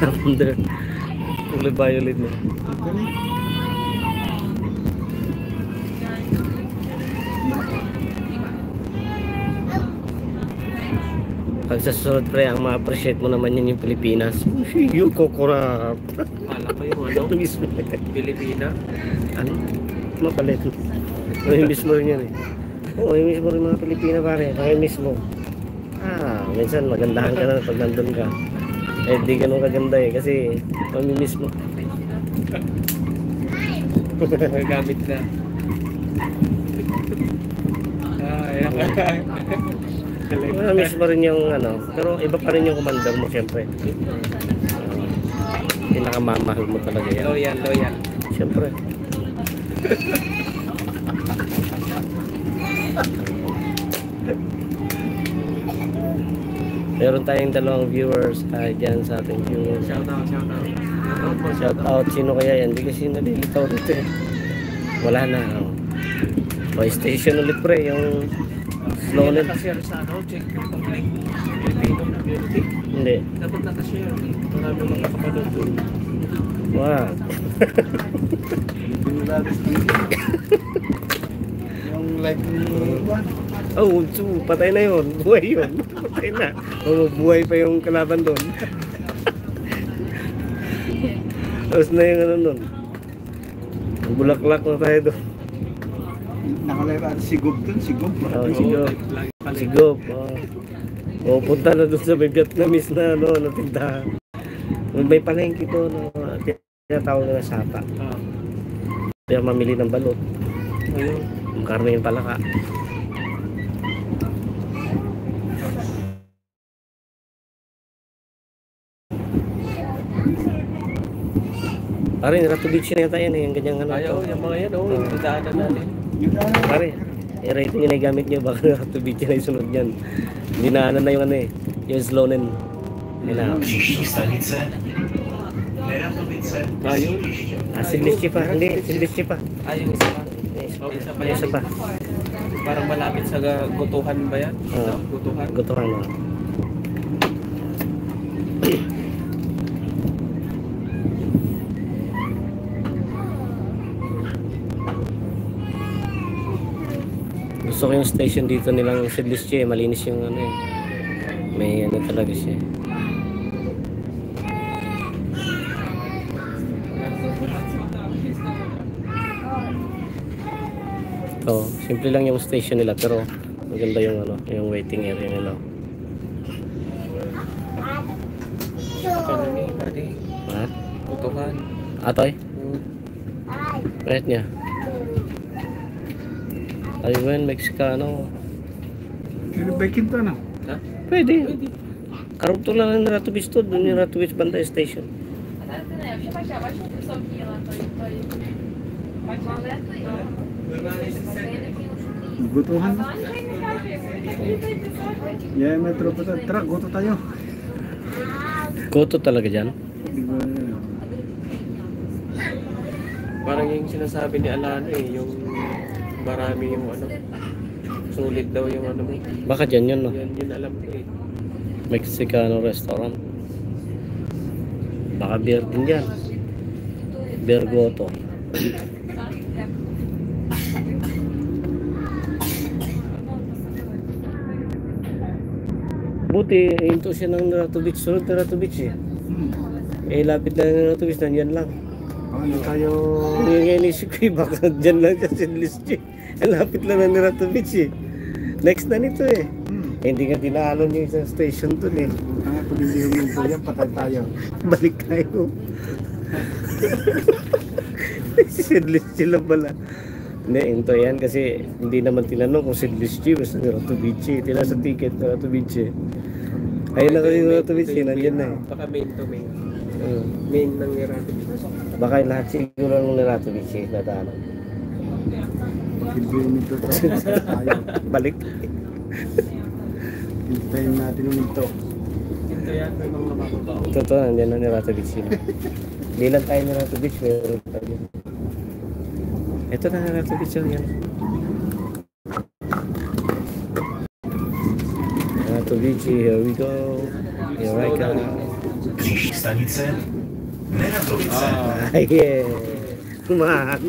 Lavender. Kulay violet na. Pag sa susunod pre, ang ma-appreciate mo naman yun yung Pilipinas. Yung kokorap. Kala ko yung ano, Mismo. Pilipina. Ano? Mapalit. Yung mismo rin yan eh. Oo, yung mismo rin mga Pilipina pare. Kaya mismo. Minsan magandahan ka na pag nandun ka. Eh di ganun kaganda eh. Kasi kami mismo. Magagamit na. Miss mo rin yung ano, pero iba pa rin yung commander mo syempre. Pinakamamahal mo talaga yan. Loyal, loyal. Syempre. Meron tayong dalawang viewers dyan sa ating viewers. Shout out, shout out. Shout out, sino kaya yan? Hindi kasi nalilitaw dito eh. Wala na. By station ulit pre, yung Slownet. Nakashare sa ano, check Filipino community. Hindi. Dapat nakashare. Marami mga kapanood doon. Wow. Yung like Oh, patay na yun. Buhay yun. Patay na. Oh, buhay pa yung kalaban doon. Tapos na yung ano doon. Bulaklak na tayo doon. nakalala sigub dun, sigub. Oh, sigop. Sigop. Oh, punta na doon sa may Vietnamese na ano, na tindahan. May palengke to no, tinatawag na sapa. Kaya mamili ng balot. Ayun. Ang karne yung palaka. Pare, natubig na yata yan eh, yung ganyang ano. Ayaw, yung mga yan, yung dadaanan natin. Pare, i-rate nyo na yung gamit nyo, baka natubig na yung sunod yan. Dinaanan na yung ano eh, yung Slonen. Příští stanice Neratovice. Ayun. Sinlischi pa, hindi, sinlischi pa. Ayun, isa pa. Isa pa yan. Isa pa. Parang malapit sa Gutuhan ba yan? Oo. Gutuhan. Gutuhan mo. Gusto ko yung station dito nilang Sidlische, malinis yung ano eh. May ano talaga siya. Oh, simple lang yung station nila pero maganda yung ano, yung waiting area nila. Ano ni, pwede. Ha? Gutuhan. Atoy? Right niya. Ayun, Mexicano. Baikin to na. Ha? Pwede. Karugto lang ng Ratubis to, doon yung Ratubis Banda Station. Gutuhan. Yeah, metro pa tayo. Tara, guto tayo. Goto talaga dyan. Parang yung sinasabi ni Alano eh, yung marami yung ano, sulit daw yung ano mo. Baka dyan yun, no? Yan yun alam ko eh. Mexicano restaurant. Baka beer din dyan. Beer Goto. Buti, into siya ng Ratubis. Sunod na Ratubis eh. Eh, lapit lang ng Ratubis, nandyan lang. Ano tayo? Ngayon inisip ko eh, baka dyan lang sa Sidlische. Lapit lang ng Ratubis eh. Next na nito eh. Hindi nga tinalo niyo isang station dun eh. Pag hindi huminto yan, patay tayo. Balik tayo. Sidlische lang pala. Hindi, into yan kasi hindi naman tinanong kung Sidlische basta ni Ratubis. Tinanong sa ticket na Ratubis. Ayun na kasi yung Ratubis, nandyan na eh. Baka main to main. Main ng Ratubis. Baka lahat siguro ng Ratubis nadaanan. Pag hindi huminto tayo. Balik. Hintayin natin huminto. Ito yan, may mga mababao. Totoo, nandiyan na ni Ratubis yun. Hindi lang tayo ni Ratubis, meron tayo. Ito na Ratubis yun yan. Ratubis, here we go. Here I come. Příští stanice Neradovice. Ay, kumahan.